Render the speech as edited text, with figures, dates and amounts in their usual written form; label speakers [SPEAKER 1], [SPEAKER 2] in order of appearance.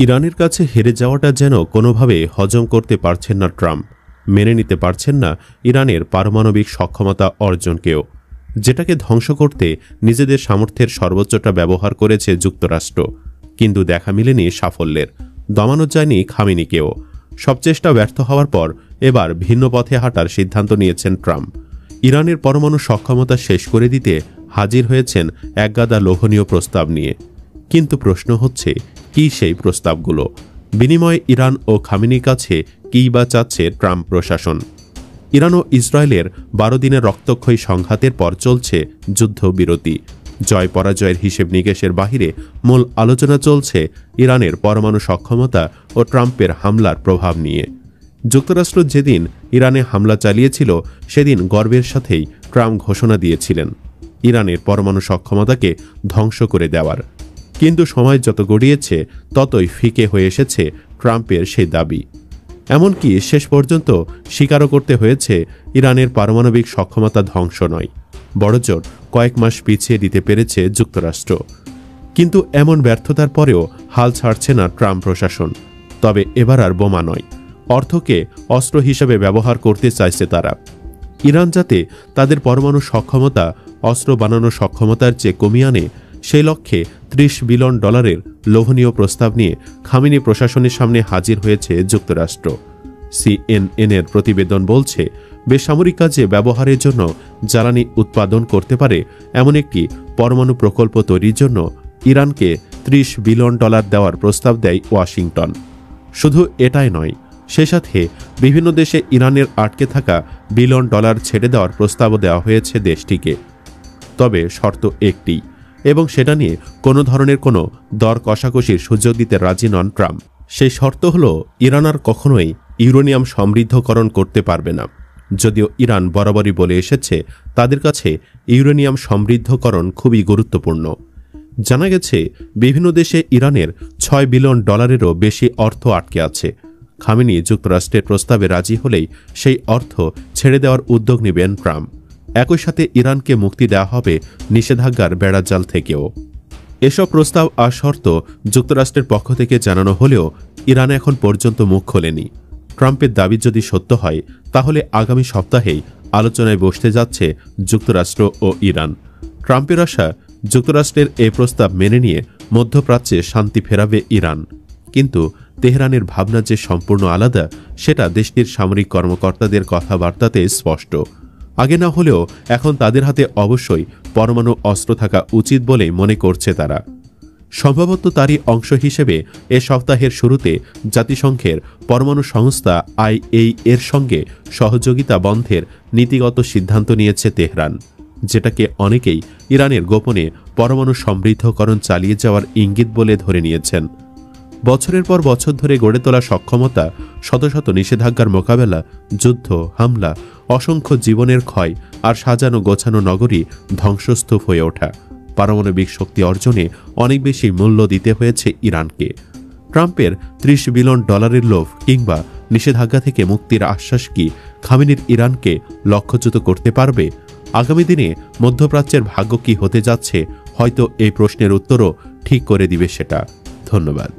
[SPEAKER 1] ইরানের কাছে হেরে যাওয়াটা যেন কোনোভাবে হজম করতে পারছেন না ট্রাম্প। মেনে নিতে পারছেন না ইরানের পারমাণবিক সক্ষমতা অর্জনকেও, যেটাকে ধ্বংস করতে নিজেদের সামর্থ্যের সর্বোচ্চটা ব্যবহার করেছে যুক্তরাষ্ট্র। কিন্তু দেখা মিলেনি সাফল্যের, দমানো যায়নি খামেনিকেও। সব চেষ্টা ব্যর্থ হওয়ার পর এবার ভিন্ন পথে হাঁটার সিদ্ধান্ত নিয়েছেন ট্রাম্প। ইরানের পরমাণু সক্ষমতা শেষ করে দিতে হাজির হয়েছেন একগাদা লোভনীয় প্রস্তাব নিয়ে। কিন্তু প্রশ্ন হচ্ছে, কি সেই প্রস্তাবগুলো? বিনিময়ে ইরান ও খামেনির কাছে কী বা চাচ্ছে ট্রাম্প প্রশাসন? ইরান ও ইসরায়েলের 12 দিনের রক্তক্ষয়ী সংঘাতের পর চলছে যুদ্ধবিরতি। জয় পরাজয়ের হিসেব নিকেশের বাহিরে মূল আলোচনা চলছে ইরানের পরমাণু সক্ষমতা ও ট্রাম্পের হামলার প্রভাব নিয়ে। যুক্তরাষ্ট্র যেদিন ইরানে হামলা চালিয়েছিল, সেদিন গর্বের সাথেই ট্রাম্প ঘোষণা দিয়েছিলেন ইরানের পরমাণু সক্ষমতাকে ধ্বংস করে দেওয়ার। কিন্তু সময় যত গড়িয়েছে ততই ফিকে হয়ে এসেছে ট্রাম্পের সেই দাবি। এমনকি শেষ পর্যন্ত স্বীকারও করতে হয়েছে ইরানের পারমাণবিক সক্ষমতা ধ্বংস নয়, বড়জোর কয়েক মাস পিছিয়ে দিতে পেরেছে যুক্তরাষ্ট্র। কিন্তু এমন ব্যর্থতার পরেও হাল ছাড়ছে না ট্রাম্প প্রশাসন। তবে এবার আর বোমা নয়, অর্থকে অস্ত্র হিসেবে ব্যবহার করতে চাইছে তারা। ইরান যাতে তাদের পরমাণু সক্ষমতা অস্ত্র বানানোর সক্ষমতার চেয়ে কমিয়ে আনে, সেই লক্ষ্যে $30 বিলিয়ন লোভনীয় প্রস্তাব নিয়ে খামেনি প্রশাসনের সামনে হাজির হয়েছে যুক্তরাষ্ট্র। CNN-এর প্রতিবেদন বলছে, বেসামরিক কাজে ব্যবহারের জন্য জ্বালানি উৎপাদন করতে পারে এমন একটি পরমাণু প্রকল্প তৈরির জন্য ইরানকে $30 বিলিয়ন দেওয়ার প্রস্তাব দেয় ওয়াশিংটন। শুধু এটাই নয়, সে সাথে বিভিন্ন দেশে ইরানের আটকে থাকা $1 বিলিয়ন ছেড়ে দেওয়ার প্রস্তাবও দেওয়া হয়েছে দেশটিকে। তবে শর্ত একটি, এবং সেটা নিয়ে কোনো ধরনের কোনো দর কষাকষির সুযোগ দিতে রাজি নন ট্রাম্প। সেই শর্ত হল, ইরান আর কখনোই ইউরেনিয়াম সমৃদ্ধকরণ করতে পারবে না। যদিও ইরান বরাবরই বলে এসেছে তাদের কাছে ইউরেনিয়াম সমৃদ্ধকরণ খুবই গুরুত্বপূর্ণ। জানা গেছে বিভিন্ন দেশে ইরানের $6 বিলিয়ন বেশি অর্থ আটকে আছে। খামেনি যুক্তরাষ্ট্রের প্রস্তাবে রাজি হলেই সেই অর্থ ছেড়ে দেওয়ার উদ্যোগ নেবেন ট্রাম্প। একই সাথে ইরানকে মুক্তি দেওয়া হবে নিষেধাজ্ঞার বেড়াজাল থেকেও। এসব প্রস্তাব আর শর্ত যুক্তরাষ্ট্রের পক্ষ থেকে জানানো হলেও ইরান এখন পর্যন্ত মুখ খোলেনি। ট্রাম্পের দাবি যদি সত্য হয়, তাহলে আগামী সপ্তাহেই আলোচনায় বসতে যাচ্ছে যুক্তরাষ্ট্র ও ইরান। ট্রাম্পের আশা, যুক্তরাষ্ট্রের এই প্রস্তাব মেনে নিয়ে মধ্যপ্রাচ্যে শান্তি ফেরাবে ইরান। কিন্তু তেহরানের ভাবনা যে সম্পূর্ণ আলাদা, সেটা দেশটির সামরিক কর্মকর্তাদের কথাবার্তাতে স্পষ্ট। আগে না হলেও এখন তাদের হাতে অবশ্যই পরমাণু অস্ত্র থাকা উচিত বলেই মনে করছে তারা। সম্ভবত তারই অংশ হিসেবে এ সপ্তাহের শুরুতে জাতিসংঘের পরমাণু সংস্থা IAEA-এর সঙ্গে সহযোগিতা বন্ধের নীতিগত সিদ্ধান্ত নিয়েছে তেহরান, যেটাকে অনেকেই ইরানের গোপনে পরমাণু সমৃদ্ধকরণ চালিয়ে যাওয়ার ইঙ্গিত বলে ধরে নিয়েছেন। বছরের পর বছর ধরে গড়ে তোলা সক্ষমতা, শত শত নিষেধাজ্ঞার মোকাবেলা, যুদ্ধ, হামলা, অসংখ্য জীবনের ক্ষয় আর সাজানো গোছানো নগরী ধ্বংসস্তূপ হয়ে ওঠা, পারমাণবিক শক্তি অর্জনে অনেক বেশি মূল্য দিতে হয়েছে ইরানকে। ট্রাম্পের $30 বিলিয়ন লোভ কিংবা নিষেধাজ্ঞা থেকে মুক্তির আশ্বাস কি খামেনির ইরানকে লক্ষ্যচ্যুত করতে পারবে? আগামী দিনে মধ্যপ্রাচ্যের ভাগ্য কি হতে যাচ্ছে, হয়তো এই প্রশ্নের উত্তরও ঠিক করে দিবে সেটা। ধন্যবাদ।